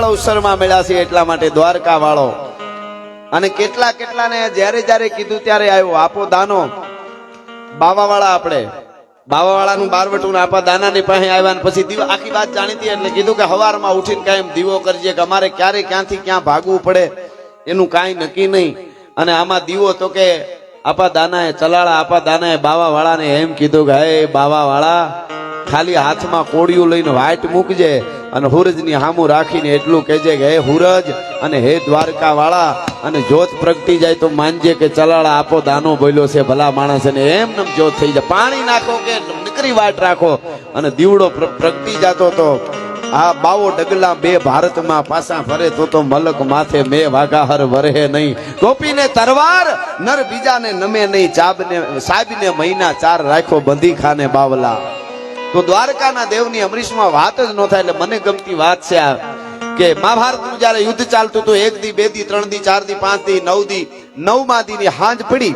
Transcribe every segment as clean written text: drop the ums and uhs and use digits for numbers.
અવસરમાં મળ્યા છે એટલા માટે દ્વારકા વાળો અને કેટલાને જ્યારે જ્યારે કીધું ત્યારે આવ્યો આપો દાનો બાવાવાળા આપણે બાવાવાળાનું બારવટું આપા દાનાની પાસે આવ્યા ને પછી દીવો આખી વાત જાણીતી એટલે કીધું કે હવારમાં ઉઠીને કાયમ દીવો કરજે કે અમારે ક્યારે ક્યાંથી ક્યાં ભાગવું પડે એનું કાંઈ નક્કી નહીં અને આમાં દીવો તો કે આપા દાનાએ ચલાળા આપા દાનાએ બાવાવાળાને એમ કીધું કે હે બાવાવાળા ખાલી હાથમાં કોડિયું લઈને વાટ મૂકજે અને હુરજની હામું રાખીને એટલું કહેજે કે હે હુરજ અને હે દ્વારકા વાળા અને જોત પ્રગટી જાય તો માનજે કે ચલાળા આપો દાનો બોલ્યો છે ભલા માણસ અને એમ નમ જોત થઈ જાય પાણી નાખો કે નીકળી વાટ રાખો અને દીવડો પ્રગટી જતો તો આ બાવો ડગલા બે ભારતમાં પાસા ફરે તો મલક માથે મેં વાઘાહર વરહે નહીં ટોપીને તરવાર નર બીજાને નમે નહીં સાબને મહિના 4 રાખો બંધી ખાને બાવલા તો દ્વારકાના દેવની અમરીશમાં વાત જ ન થાય એટલે મને ગમતી વાત છે આ કે મહાભારતનું જયારે યુદ્ધ ચાલતું હતું 1 દી 2 દી 3 દી 4 દી 5 દી 9 દી 9મા દીની હાંજ પડી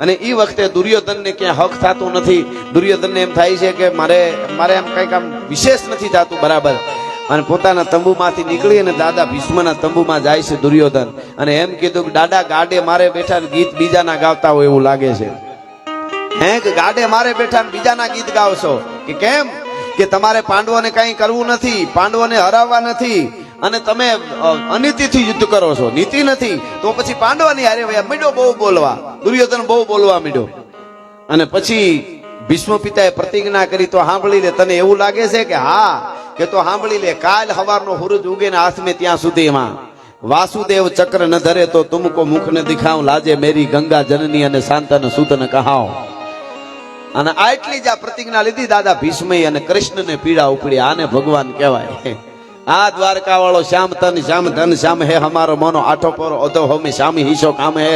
અને એ વખતે દુર્યોધનને ક્યાં હક થતું નથી દુર્યોધનને એમ થાય છે કે મારે એમ કઈક આમ વિશેષ નથી થતું બરાબર અને પોતાના તંબુમાંથી નીકળી અને દાદા ભીષ્મના તંબુમાં જાય છે દુર્યોધન અને એમ કીધું કે દાદા ગાડે મારે બેઠા ગીત બીજાના ગાવતા હોય એવું લાગે છે હે કે ગાડે મારે બેઠા બીજાના ગીત ગાવશો કે કેમ કે તમારે પાંડવોને કઈ કરવું નથી પાંડવોને હરાવવા નથી અને તમે અનીતિથી યુદ્ધ કરો છો નીતિ નથી તો પછી પાંડવાની હારે મીડો બહુ બોલવા દુર્યોધન બહુ બોલવા મીડો અને પછી ભીષ્મ પિતાએ પ્રતિજ્ઞા કરી તો સાંભળી લે તને એવું લાગે છે કે હા કે તો સાંભળી લે કાલ હવારનો સૂરજ ઉગે ને હાથ મેં ત્યાં સુધીમાં વાસુદેવ ચક્ર ન ધરે તો તુમકો મુખ ને દિખાવ લાજે મેરી ગંગા જનની અને શાંતન સૂતન કહાવ અને આટલી જ આ પ્રતિજ્ઞા લીધી દાદા ભીષ્મએ અને કૃષ્ણને પીડા ઉપડી આને ભગવાન કહેવાય આ દ્વારકા વાળો શ્યામ તન શ્યામ ધન શ્યામ હે હમારો મોનો આઠો પોરો ઓધો હોમે શ્યામ હિશો કામ હે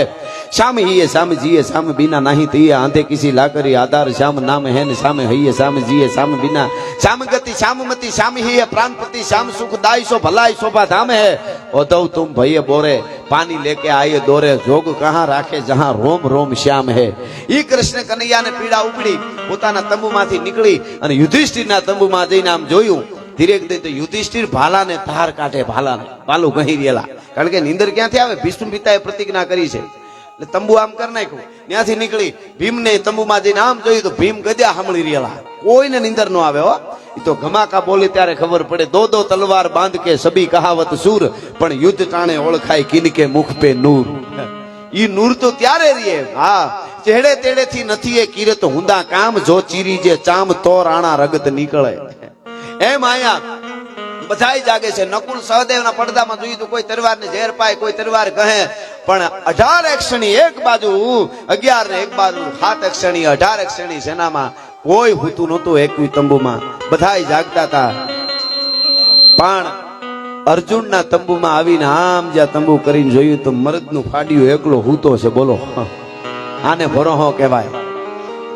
श्याम ही है श्याम जिए श्याम बिना नहीं तिए आंधे किसी लाकरी आधार श्याम नाम है न श्याम ही है श्याम जिए श्याम बिना श्याम गति श्याममती श्याम ही है प्राणपति श्याम सुखदाई सो भलाई शोभा धाम है उद्धव तुम भैया बोरे पानी लेके आए दौरे जोग कहाँ राखे जहाँ रोम रोम श्याम है ई कृष्ण कन्हैया ने पीड़ा उपड़ी पोताना तंबुमांथी निकली અને યુધિષ્ઠિરના તંબુમાં જઈને આમ જોયું ધીરે ધીરે તો યુધિષ્ઠિર ભાલાને ધાર કાઢે ભાલાને ભાલું ગહી રહેલા કારણ કે નીંદર ક્યાંથી આવે ભીષ્મ પિતાએ પ્રતિજ્ઞા કરી છે તંબુ આમ કરી નાખ્યું ત્યાંથી નીકળી ભીમને તંબુમાં જઈને આમ જોયું તો ભીમ ગદ્યા સાંભળી રહેલા કોઈને નીંદર ન આવે હો એ તો ઘમાકા બોલી ત્યારે ખબર પડે દો તલવાર બાંધ કે સબી કહાવત સૂર પણ યુદ્ધ ટાણે ઓળખાય કિનકે મુખ પે નૂર ઈ નૂર તો ત્યારે રીએ હા ચેડે તેડે થી નથી એ કિરત હુંદા કામ જો ચીરી જે ચામ તો રાણા રગત નીકળે એમ આયા બધાય જાગે છે નકુલ સહદેવના પડદામાં જોયું તો કોઈ તલવારને ઝેર પાય કોઈ તલવાર કહે પણ 18 અક્ષણી એક બાજુ 11 ને એક બાજુ 7 અક્ષણી 18 અક્ષણી સેનામાં કોઈ હુતું નહોતું એકવી તંબુમાં બધાય જાગતા હતા પણ અર્જુનના તંબુમાં આવીને આમ જ્યાં તંબુ કરીને જોયું તો મરદનું ફાડ્યું એકલો હૂતો છે બોલો આને ભરોહો કહેવાય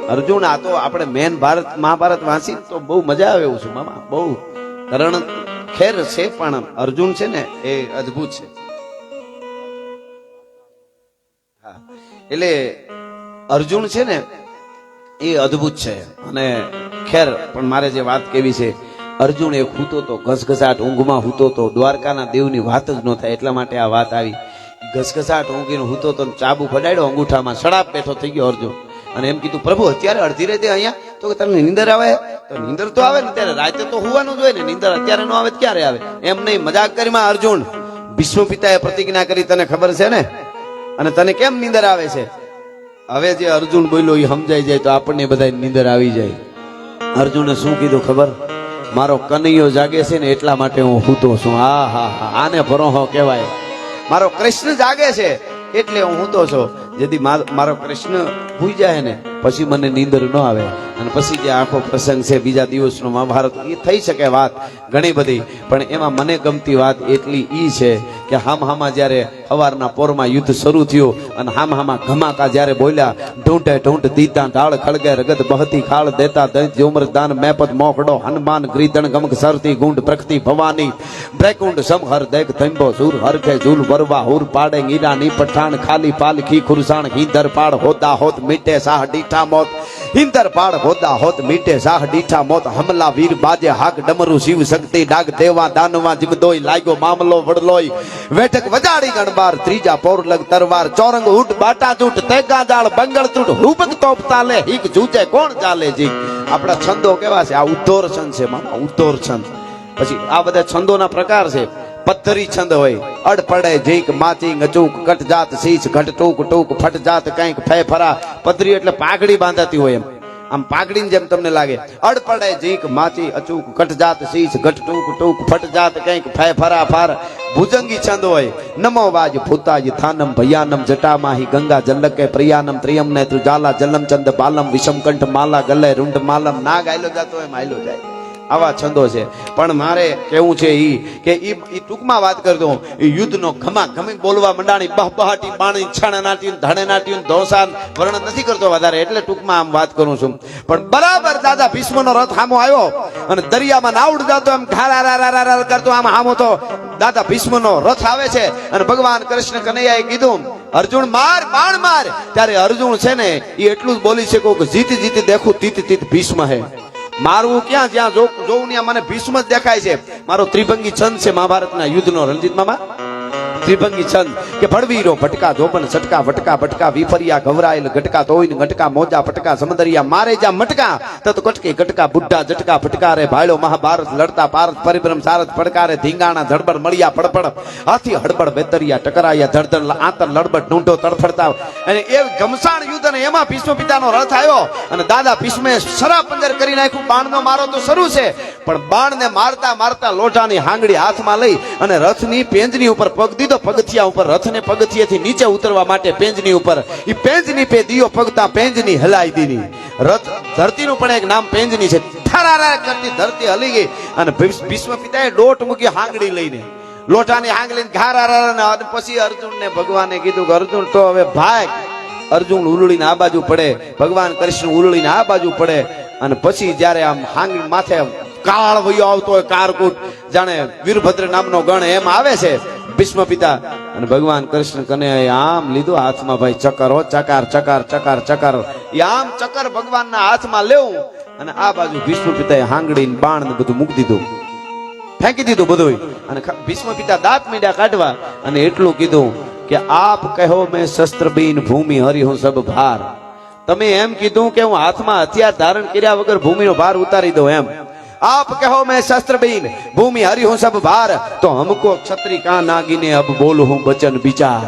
અર્જુન આ તો આપણે મેન મહાભારત વાંચી તો બહુ મજા આવે એવું છે મામા બહુ કરણ ખેર છે પણ અર્જુન છે ને એ અદ્ભુત છે એટલે અર્જુન છે ને એ અદ્ભુત છે અને ખેર પણ મારે જે વાત કેવી છે અર્જુન એક હૂતો તો ઘસઘસાટ ઊંઘમાં હૂતો તો દ્વારકાના દેવની વાત જ ન થાય એટલા માટે આ વાત આવી ઘસઘસાટ ઊંઘીને હૂતો તો ચાબુ ફડાડ્યો અંગૂઠામાં સડાપ બેઠો થઈ ગયો અર્જુન અને એમ કીધું પ્રભુ અત્યારે અડધી રાતે અહીંયા તો કે તને નીંદર આવે તો નીંદર તો આવે ને ત્યારે રાતે તો હોવાનું જોઈએ ને નીંદર અત્યારે ન આવે ક્યારે આવે એમ નહીં મજાક કરીમાં અર્જુન ભીષ્મ પિતાએ પ્રતિજ્ઞા કરી તને ખબર છે ને અને તને કેમ નીંદર આવે છે હવે જે અર્જુન બોલ્યો એ સમજાઈ જાય તો આપણને બધા નીંદર આવી જાય અર્જુને શું કીધું ખબર મારો કનૈયો જાગે છે ને એટલા માટે હું હૂતો છું હા હા હા આને ભરોહો કહેવાય મારો કૃષ્ણ જાગે છે એટલે હું હૂતો છું જેથી મારો કૃષ્ણ ભૂઈ જાય ને પછી મને નીંદર ન આવે અને પછી જે આખો પ્રસંગ છે બીજા દિવસનો મહાભારત એ થઈ શકે વાત ઘણી બધી પણ એમાં મને ગમતી વાત એટલી ઈ છે કે હામાં જ્યારે હવારના પોરમાં યુદ્ધ શરૂ થયું અને હામા ઘમાકા જ્યારે બોલ્યા ઢૂંઢે ઢૂંઢ દીતા ઢાળ ખળગે રગત બહતી ખાળ દેતા દૈત જોમર દાન મેપત મોકડો હનુમાન ગ્રીતણ ગમક સરતી ગુંડ પ્રકૃતિ ભવાની બ્રેકુંડ સમહર દેખ થંબો સુર હરખે ઝૂલ વરવા હુર પાડે ઈરાની પઠાણ ખાલી પાલખી ખુરસાણ હિંદર પાડ હોતા હોત મીટે સાહ ડીઠા મોત હિંદર પાડ હોતા હોત મીટે સાહ ડીઠા મોત હમલા વીર બાજે હાક ડમરુ શિવ શક્તિ ડાગ દેવા દાનવા જીમદોય લાગ્યો મામલો વડલોય વેઠક વજાડી ગણબાર ત્રીજા પોર લગ તરવાર ચોરંગ ઉઠ બાટા જૂટ તેગા જાળ બંગળ તૂટ રૂપક તોપ તાલે હીક જૂચે કોણ ચાલે જી આપણા છંદો કેવા છે આ ઉદ્ધોર છંદ છે મામા ઉદ્ધોર છંદ પછી આ બધા છંદોના પ્રકાર છે પથ્થરી છંદ હોય અડ પડે જીક માચી અચૂક કટ જાત શીશ ઘટ ટૂક ટૂક ફટ જાત કંઈક ફે ફરા પથરી એટલે પાઘડી બાંધાતી હોય એમ આમ પાઘડીની જેમ તમને લાગે અડ પડે જીક માચી અચૂક કટ જાત શીશ ઘટ ટૂક ટૂક ફટ જાત કંઈક ફે ફરા ફાર ભુજંગી છંદ હોય નમો વાજ ભૂતાજ થાનમ ભયાનમ જટામાહી ગંગા જલ્લકે પ્રિયાનમ ત્રિયમ ને ત્રુજાલા જલમ ચંદ બાલમ વિષમકંઠ માલા ગલે રૂંડ માલમ ના ગાયલો જાતો હોય માયલો જાય આવા છંદો છે પણ મારે કેવું છે ઈ ટૂંકમાં વાત કરતો એ યુદ્ધનો ઘમા ઘમી બોલવા મંડાણી બહબહાટી બાણી છણ નાટ્યું ધણે નાટ્યું ધોસાન વર્ણન નથી કરતો વધારે એટલે ટૂંકમાં આમ વાત કરું છું પણ બરાબર દાદા ભીષ્મનો રથ હામો આવ્યો અને દરિયામાં નાવડ જાતો એમ ઘારા કરતો આમ હામો તો દાદા ભીષ્મનો રથ આવે છે અને ભગવાન કૃષ્ણ કનૈયાએ કીધું અર્જુન માર બાણ માર ત્યારે અર્જુન છે ને એ એટલું જ બોલી શકો કે જીત જીત દેખું તીત તીત ભીષ્મ હે મારવું ક્યાં જ્યાં જોઉં ત્યાં મને ભીષ્મ જ દેખાય છે મારો ત્રિભંગી છંદ છે મહાભારતના યુદ્ધનો રણજીત મામા ત્રિભંગી છંદ કે ભડવીરો ભટકા જોબન સટકા વટકા બટકા વિફરિયા ઘવરાયેલ ગટકા તોઈન ગટકા મોજા પટકા સમદરિયા મારે જા મટકા તત કટકે ગટકા બુઢા જટકા ફટકારે ભાળ્યો મહાભારત લડતા પારત પરિભ્રમ સારત પડકારે ધીંગાણા ધડબડ મળ્યા પડપડ હાથી હડબડ બેતરિયા ટકરાયા ધડધડ આંતર લડબડ ઢૂંઢો તડફડતા અને એ ઘમસાણ યુદ્ધ અને એમાં ભીષ્મ પિતાનો રથ આવ્યો અને દાદા ભીષ્મે સરા પંજર કરી નાખ્યું બાણનો મારો તો શરૂ છે પણ બાણને મારતા મારતા લોઢાની હાંગડી હાથમાં લઈ અને રથની પેંજની ઉપર પગ દીધો પગથિયા ઉપર રથને પગથિયાથી નીચે ઉતરવા માટે પેંજની ઉપર ઈ પેંજની પે દિયો પગતા પેંજની હલાઈ દીધી રથ ધરતીનું પણ એક નામ પેંજની છે ઠરારા કરતી ધરતી હલી ગઈ અને ભીષ્મ પિતાએ દોટ મૂકી હાંગડી લઈને લોટાની હાંગડી ઘારા અને પછી અર્જુનને ભગવાને કીધું કે અર્જુન તો હવે ભાગ અર્જુન ઉલળીને આ બાજુ પડે ભગવાન કૃષ્ણ ઉલળીને આ બાજુ પડે અને પછી જ્યારે આમ હાંગડી માથે કાળ વયો આવતો હોય કારકૂટ જાણે વીરભદ્ર નામનો ગણ એમ આવે છે ભીષ્મ પિતા અને ભગવાન કૃષ્ણ કનૈયાએ આમ લીધું હાથમાં ભાઈ ચકર હો ચકાર ચકાર ચકાર ચકાર આમ ચકર ભગવાનના હાથમાં લેવું અને આ બાજુ ભીષ્મ પિતાએ હાંગડી બાણ ને બધું મૂકી દીધું ફેંકી દીધું બધું અને ભીષ્મ પિતા દાંત મીંડા કાઢવા અને એટલું કીધું કે આપ કહો મેં શસ્ત્ર બીન ભૂમિ હરી હું સબ ભાર તમે એમ કીધું કે હું હાથમાં હથિયાર ધારણ કર્યા વગર ભૂમિનો ભાર ઉતારી દઉં એમ आप कहो मैं शस्त्र बीन भूमि हरि हूं सब भार तो हमको क्षत्रिय का नागीने अब बोल हूं बचन विचार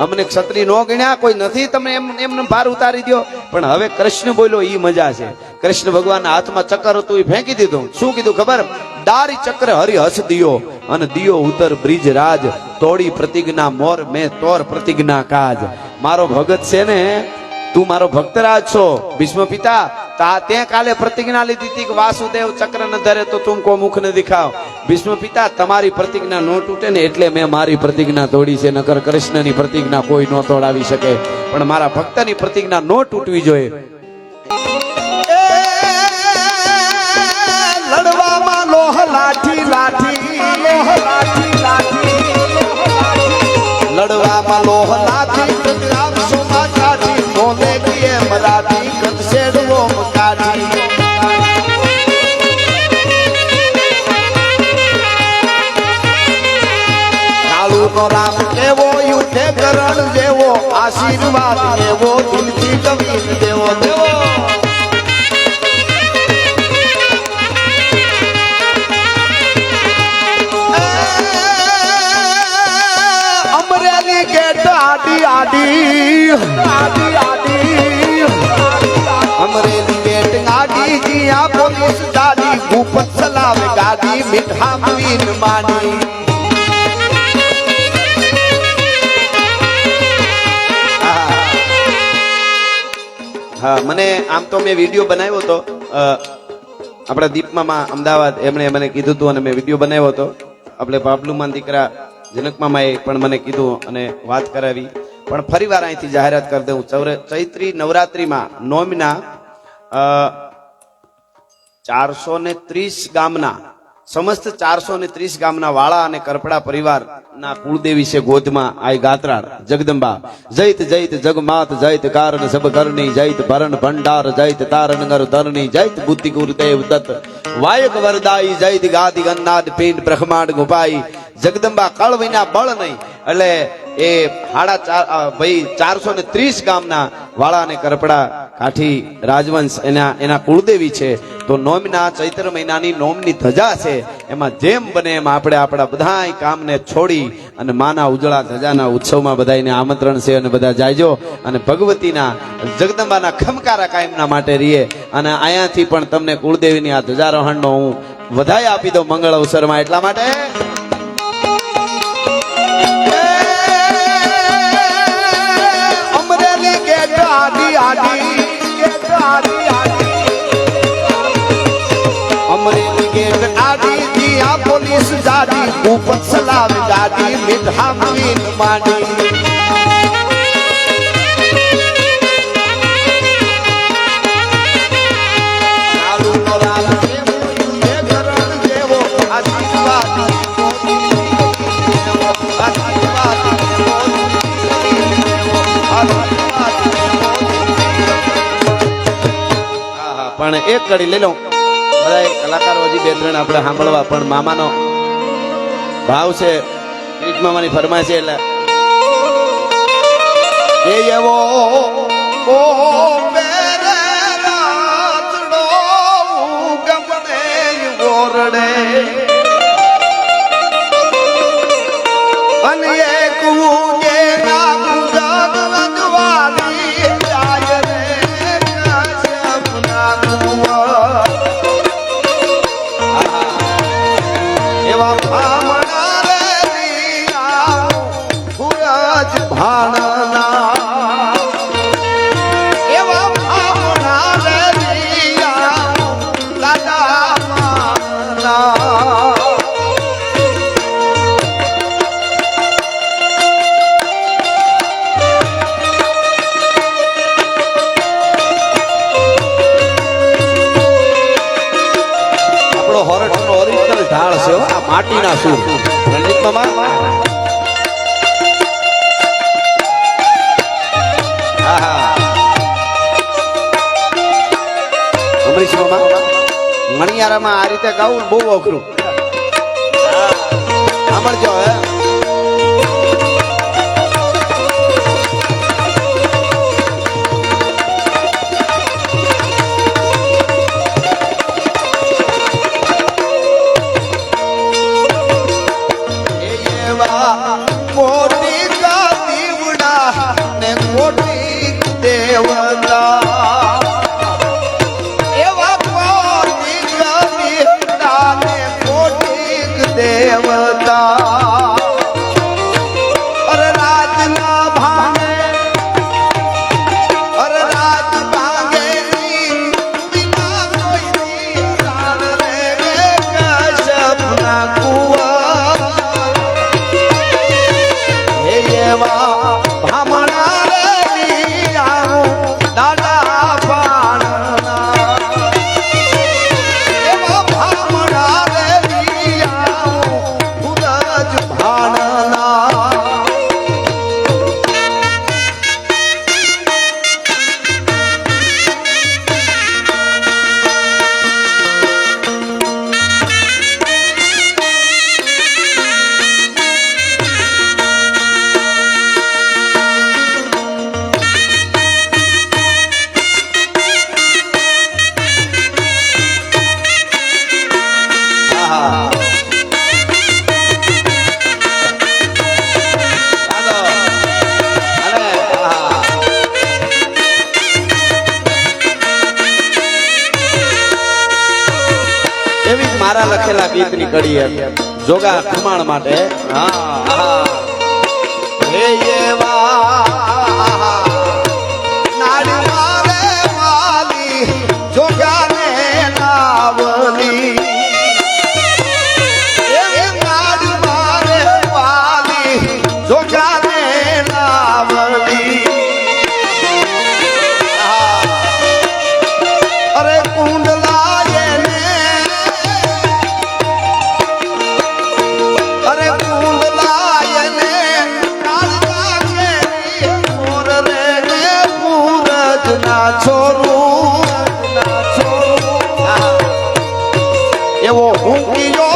अमने क्षत्रिय नो गण्या कोई नहीं तमने एमने भार उतारी दो पण हवे कृष्ण बोलो ई मजा छे कृष्ण भगवान हाथ में चक्कर हतुं ई फेंकी दीधुं शुं कीधुं खबर दारी चक्र हरि हस दियो अने दियो उतर ब्रिज राज तोड़ी प्रतिज्ञा मोर मैं तोर प्रतिज्ञा काज मारो भगत छे ने तू मारो भक्तराज छो भीष्म पिता ते काले प्रतिज्ञा लीधी थी कि वासुदेव चक्र न धरे तो तुमको मुख न दिखाओ भीष्म पिता तमारी प्रतिज्ञा न तूटे ने एटले मैं मारी प्रतिज्ञा तोड़ी छे नकर कृष्ण नी प्रतिज्ञा कोई न तोड़ावी शके पण मारा भक्त नी प्रतिज्ञा न तूटवी जोईए लड़वा मा लोह लाठी लाठी लोह लाठी लाठी लड़वा मा लोह लाठी राम सुमा काठी बोले किए मराठी कद सेड़वो मकाठी कालू नो राम केवो युद्धे करण जेवो आशीर्वाद देवो दिलथी कवीर देवो देवो अमरेली गेट आडी आडी आडी आडी अमरेली गेट आडी जिया पुलिस दादी भूपत सलाम गादी मिठा मीन मानी हाँ मने आम तो मैं वीडियो बनाव्यो तो अपना दीप मामा अमदावाद एमणे मने कीधुं हतुं अने मैं वीडियो बनाव्यो तो अपने बाबलू मान दीकरा જનક મામાએ પણ મને કીધું અને વાત કરાવી, પણ ફરી વાર અહીંથી જાહેરાત કરી દઉં. ચૈત્રી નવરાત્રીમાં નોમના 430 ગામના સમસ્ત 430 ગામના વાળા અને કરપડા પરિવારના કુળદેવી છે ગોધમાં આઈ ગાત્રાળ જગદંબા. જૈત જૈત જગમાત જૈત કારણ સબ કરણી જૈત ભરણ ભંડાર જૈત તારણગર ધરણી જૈત બુદ્ધિ ગુરુદેવ દત્ત વાયક વરદાઈ જૈત ગાદી ગન્નાદ પિંડ બ્રહ્માંડ ગુપાઈ. જગદંબા કળ વિના બળ નહીં, એટલે એ 430 ગામના વાળા અને કરપડા કાઠી રાજવંશ એના કુળદેવી છે. તો નોમના ચૈત્ર મહિનાની નોમની ધજા છે, એમાં જેમ બને એમ આપણે આપણા બધા કામને છોડી અને માના ઉજળા ધજાના ઉત્સવમાં બધાને આમંત્રણ છે અને બધા જાયજો અને ભગવતીના જગદંબાના ખમકારા કાયમના માટે રહીએ. અને અહીંયાથી પણ તમને કુળદેવીની આ ધજારોહણનો હું વધાઈ આપી દઉં મંગળ અવસરમાં. એટલા માટે અમરેલી ગેટ આડી દિયા પોલીસ જાડી ઉપર સલામ ગાડી મીઠા મીઠ માંડી. ચાલુ નો લાલ જેવો એ ઘરણ જેવો આશીર્વાદ પણ એક કડી લઈ લઉં. બધા કલાકારો હજી બે ત્રણ આપણે સાંભળવા, પણ મામાનો ભાવ છે, કીટ મામાની ફરમાઈશ એટલે એ એવો ઓ મેરે રાતડો ગમને ઓરડે અને એક ઉગે ના ગુજર રજવાડી જાય રે કાશપના કુંવર. એવા ભામણા રે દિયા સૂરજ ભાણના, એવા ભામણા રે દિયા લાલા માના. હોરઠનો ઓરિજિનલ ઢાળ છે, આ માટીના સૂર. રણજીત મામા અમરીશ મામા મણિયારામાં આ રીતે ગાવું બહુ અઘરું. સાંભળજો હે. કોટી કા દીવડા ને કોટી દેવતા, એવા કોટી કા દીવડા ને કોટી દેવતા. અરે રાજના ભાંગે, અરે રાજ ભાંગે વિના કોઈ દીવાન રે કાશપના કુંવર. ભામણા રે દિયા દાદા પાણના, એવા ભામણા રે દિયા સૂરજ ભાણના. એવી જ મારા લખેલા ગીતની કડી જોગા ખમાણ માટે. હે એવા નાડી મારે વાલી જોગાને નાવલી, એ નાડી મારે વાલી ઊંકીયો